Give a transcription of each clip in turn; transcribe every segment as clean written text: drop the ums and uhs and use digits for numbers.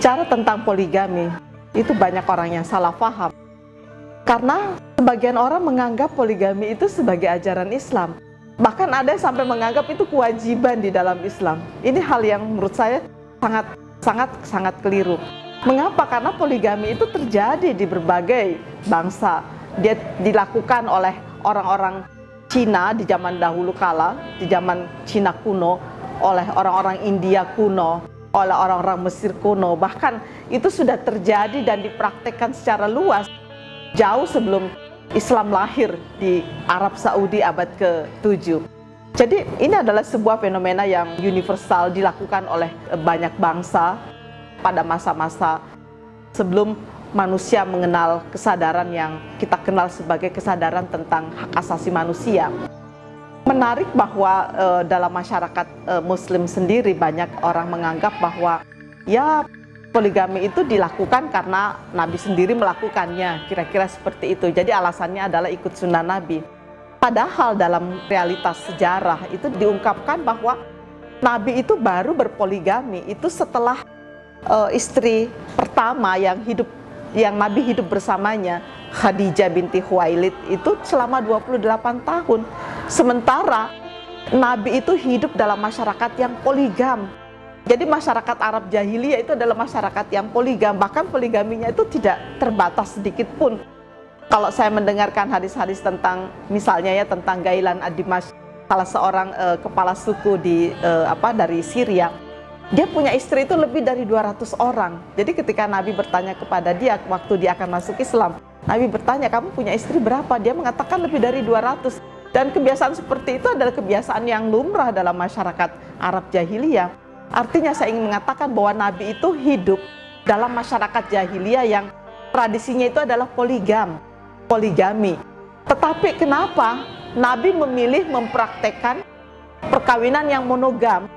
Bicara tentang poligami, itu banyak orang yang salah paham. Karena sebagian orang menganggap poligami itu sebagai ajaran Islam. Bahkan ada yang sampai menganggap itu kewajiban di dalam Islam. Ini hal yang menurut saya sangat keliru. Mengapa? Karena poligami itu terjadi di berbagai bangsa. Dia dilakukan oleh orang-orang Cina di zaman dahulu kala, di zaman Cina kuno, oleh orang-orang India kuno, oleh orang-orang Mesir kuno. Bahkan itu sudah terjadi dan dipraktekkan secara luas jauh sebelum Islam lahir di Arab Saudi abad ke-7. Jadi ini adalah sebuah fenomena yang universal dilakukan oleh banyak bangsa pada masa-masa sebelum manusia mengenal kesadaran yang kita kenal sebagai kesadaran tentang hak asasi manusia. Menarik bahwa dalam masyarakat Muslim sendiri banyak orang menganggap bahwa ya poligami itu dilakukan karena Nabi sendiri melakukannya, kira-kira seperti itu. Jadi alasannya adalah ikut sunnah Nabi. Padahal dalam realitas sejarah itu diungkapkan bahwa Nabi itu baru berpoligami itu setelah istri pertama yang Nabi hidup bersamanya, Khadijah binti Khuwailid, itu selama 28 tahun. Sementara Nabi itu hidup dalam masyarakat yang poligam. Jadi masyarakat Arab jahiliyah itu adalah masyarakat yang poligam. Bahkan poligaminya itu tidak terbatas sedikit pun. Kalau saya mendengarkan hadis-hadis tentang, misalnya ya tentang Gailan ad-Dimash, salah seorang kepala suku dari Syria, dia punya istri itu lebih dari 200 orang. Jadi ketika Nabi bertanya kepada dia waktu dia akan masuk Islam, Nabi bertanya, kamu punya istri berapa? Dia mengatakan lebih dari 200. Dan kebiasaan seperti itu adalah kebiasaan yang lumrah dalam masyarakat Arab jahiliyah. Artinya saya ingin mengatakan bahwa Nabi itu hidup dalam masyarakat jahiliyah yang tradisinya itu adalah poligami. Tetapi kenapa Nabi memilih mempraktekkan perkawinan yang monogam?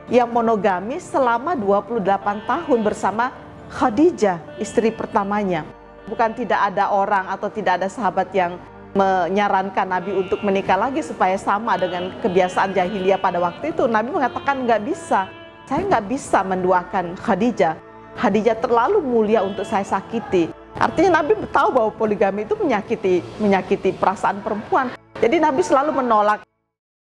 Yang monogami selama 28 tahun bersama Khadijah, istri pertamanya. Bukan tidak ada orang atau tidak ada sahabat yang menyarankan Nabi untuk menikah lagi supaya sama dengan kebiasaan jahiliyah pada waktu itu. Nabi mengatakan nggak bisa, saya nggak bisa menduakan Khadijah. Khadijah terlalu mulia untuk saya sakiti. Artinya Nabi tahu bahwa poligami itu menyakiti perasaan perempuan. Jadi Nabi selalu menolak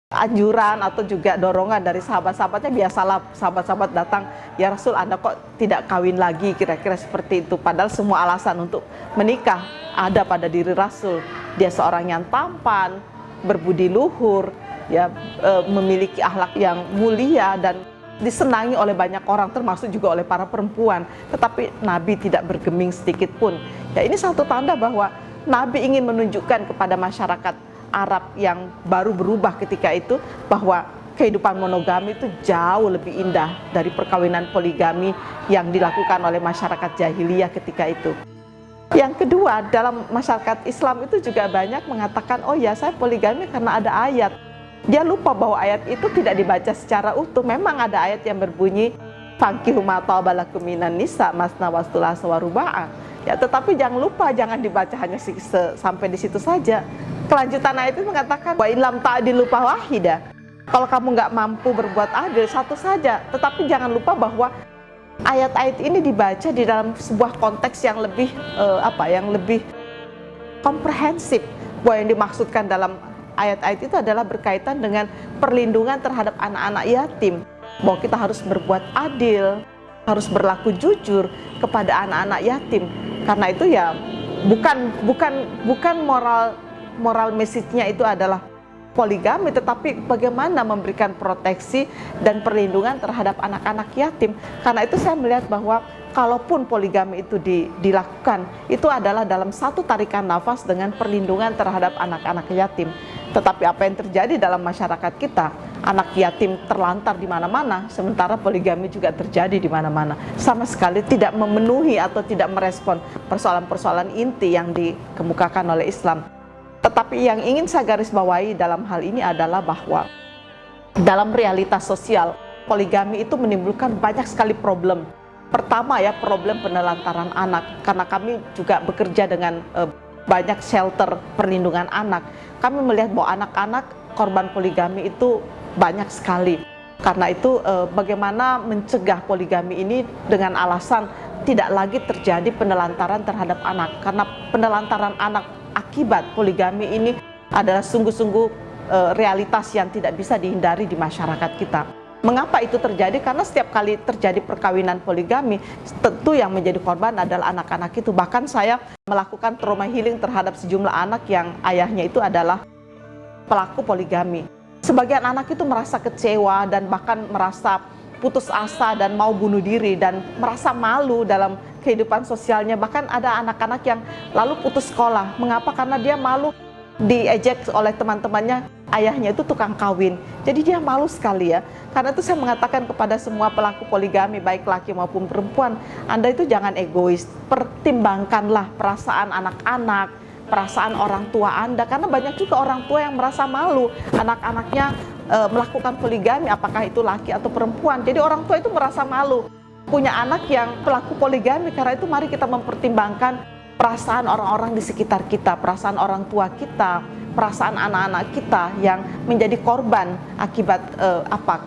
anjuran atau juga dorongan dari sahabat-sahabatnya. Biasalah sahabat-sahabat datang, ya Rasul, Anda kok tidak kawin lagi, kira-kira seperti itu. Padahal semua alasan untuk menikah ada pada diri Rasul. Dia seorang yang tampan, berbudi luhur, ya, memiliki akhlak yang mulia dan disenangi oleh banyak orang, termasuk juga oleh para perempuan. Tetapi Nabi tidak bergeming sedikit pun. Ya, ini satu tanda bahwa Nabi ingin menunjukkan kepada masyarakat Arab yang baru berubah ketika itu bahwa kehidupan monogami itu jauh lebih indah dari perkawinan poligami yang dilakukan oleh masyarakat jahiliyah ketika itu. Yang kedua, dalam masyarakat Islam itu juga banyak mengatakan, oh ya, saya poligami karena ada ayat. Dia lupa bahwa ayat itu tidak dibaca secara utuh. Memang ada ayat yang berbunyi fankihu ma taba lakum minan nisa masna wa thulatha wa ruba'a. Ya, tetapi jangan lupa, jangan dibaca hanya sampai di situ saja. Kelanjutan ayat itu mengatakan wa illam ta'dilu fawahida. Kalau kamu nggak mampu berbuat adil, satu saja. Tetapi jangan lupa bahwa ayat-ayat ini dibaca di dalam sebuah konteks yang lebih yang lebih komprehensif. Bahwa yang dimaksudkan dalam ayat-ayat itu adalah berkaitan dengan perlindungan terhadap anak-anak yatim. Bahwa kita harus berbuat adil, harus berlaku jujur kepada anak-anak yatim. Karena itu ya bukan moral message-nya itu adalah poligami, tetapi bagaimana memberikan proteksi dan perlindungan terhadap anak-anak yatim. Karena itu saya melihat bahwa kalaupun poligami itu dilakukan, itu adalah dalam satu tarikan nafas dengan perlindungan terhadap anak-anak yatim. Tetapi apa yang terjadi dalam masyarakat kita, anak yatim terlantar di mana-mana, sementara poligami juga terjadi di mana-mana. Sama sekali tidak memenuhi atau tidak merespon persoalan-persoalan inti yang dikemukakan oleh Islam. Tetapi yang ingin saya garis bawahi dalam hal ini adalah bahwa dalam realitas sosial, poligami itu menimbulkan banyak sekali problem. Pertama ya, problem penelantaran anak. Karena kami juga bekerja dengan banyak shelter perlindungan anak. Kami melihat bahwa anak-anak korban poligami itu banyak sekali. Karena itu bagaimana mencegah poligami ini dengan alasan tidak lagi terjadi penelantaran terhadap anak. Karena penelantaran anak akibat poligami ini adalah sungguh-sungguh realitas yang tidak bisa dihindari di masyarakat kita. Mengapa itu terjadi? Karena setiap kali terjadi perkawinan poligami, tentu yang menjadi korban adalah anak-anak itu. Bahkan saya melakukan trauma healing terhadap sejumlah anak yang ayahnya itu adalah pelaku poligami. Sebagian anak itu merasa kecewa dan bahkan merasa putus asa dan mau bunuh diri dan merasa malu dalam kehidupan sosialnya. Bahkan ada anak-anak yang lalu putus sekolah. Mengapa? Karena dia malu diejek oleh teman-temannya, ayahnya itu tukang kawin. Jadi dia malu sekali ya. Karena itu saya mengatakan kepada semua pelaku poligami, baik laki maupun perempuan, Anda itu jangan egois. Pertimbangkanlah perasaan anak-anak, perasaan orang tua Anda. Karena banyak juga orang tua yang merasa malu anak-anaknya melakukan poligami, apakah itu laki atau perempuan. Jadi orang tua itu merasa malu punya anak yang pelaku poligami. Karena itu mari kita mempertimbangkan perasaan orang-orang di sekitar kita, perasaan orang tua kita, perasaan anak-anak kita yang menjadi korban akibat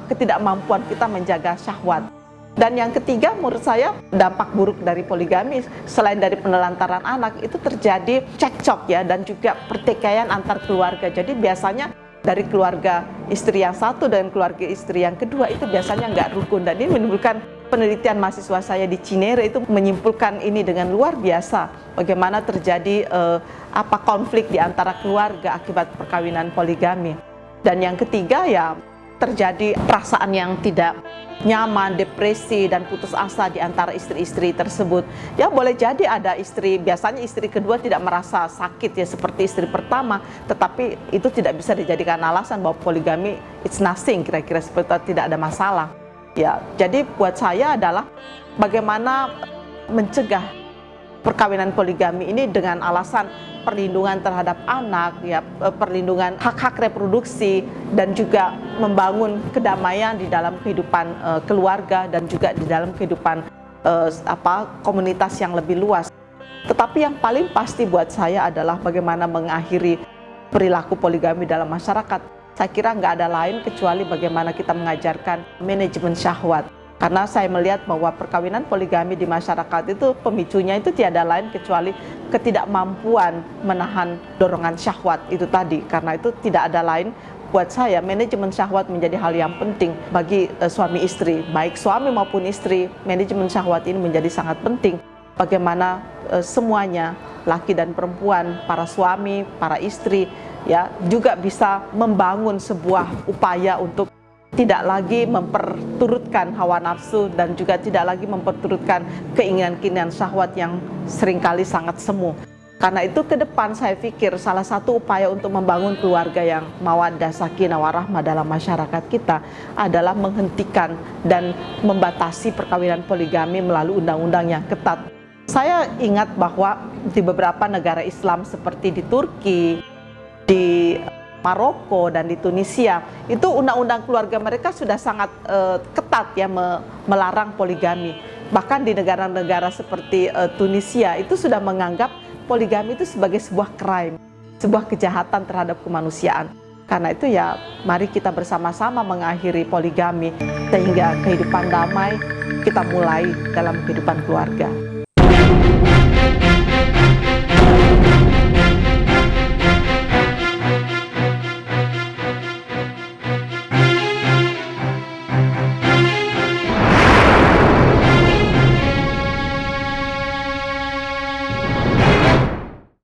ketidakmampuan kita menjaga syahwat. Dan yang ketiga, menurut saya dampak buruk dari poligami selain dari penelantaran anak itu terjadi cekcok ya, dan juga pertikaian antar keluarga. Jadi biasanya dari keluarga istri yang satu dan keluarga istri yang kedua itu biasanya nggak rukun, dan ini menimbulkan, penelitian mahasiswa saya di Cinere itu menyimpulkan ini dengan luar biasa, bagaimana terjadi konflik di antara keluarga akibat perkawinan poligami. Dan yang ketiga ya terjadi perasaan yang tidak nyaman, depresi, dan putus asa di antara istri-istri tersebut. Ya boleh jadi ada istri, biasanya istri kedua tidak merasa sakit ya seperti istri pertama, tetapi itu tidak bisa dijadikan alasan bahwa poligami it's nothing, kira-kira seperti itu, tidak ada masalah. Ya, jadi buat saya adalah bagaimana mencegah perkawinan poligami ini dengan alasan perlindungan terhadap anak, ya, perlindungan hak-hak reproduksi, dan juga membangun kedamaian di dalam kehidupan keluarga dan juga di dalam kehidupan komunitas yang lebih luas. Tetapi yang paling pasti buat saya adalah bagaimana mengakhiri perilaku poligami dalam masyarakat. Saya kira nggak ada lain kecuali bagaimana kita mengajarkan manajemen syahwat. Karena saya melihat bahwa perkawinan poligami di masyarakat itu pemicunya itu tiada lain kecuali ketidakmampuan menahan dorongan syahwat itu tadi. Karena itu tidak ada lain, buat saya manajemen syahwat menjadi hal yang penting bagi suami istri. Baik suami maupun istri, manajemen syahwat ini menjadi sangat penting. Bagaimana semuanya, laki dan perempuan, para suami, para istri, ya juga bisa membangun sebuah upaya untuk tidak lagi memperturutkan hawa nafsu dan juga tidak lagi memperturutkan keinginan-keinginan syahwat yang seringkali sangat semu. Karena itu ke depan saya pikir salah satu upaya untuk membangun keluarga yang mawaddah, sakinah, warahmah dalam masyarakat kita adalah menghentikan dan membatasi perkawinan poligami melalui undang-undang yang ketat. Saya ingat bahwa di beberapa negara Islam seperti di Turki, di Maroko, dan di Tunisia, itu undang-undang keluarga mereka sudah sangat ketat ya, melarang poligami. Bahkan di negara-negara seperti Tunisia itu sudah menganggap poligami itu sebagai sebuah crime, sebuah kejahatan terhadap kemanusiaan. Karena itu ya mari kita bersama-sama mengakhiri poligami sehingga kehidupan damai kita mulai dalam kehidupan keluarga.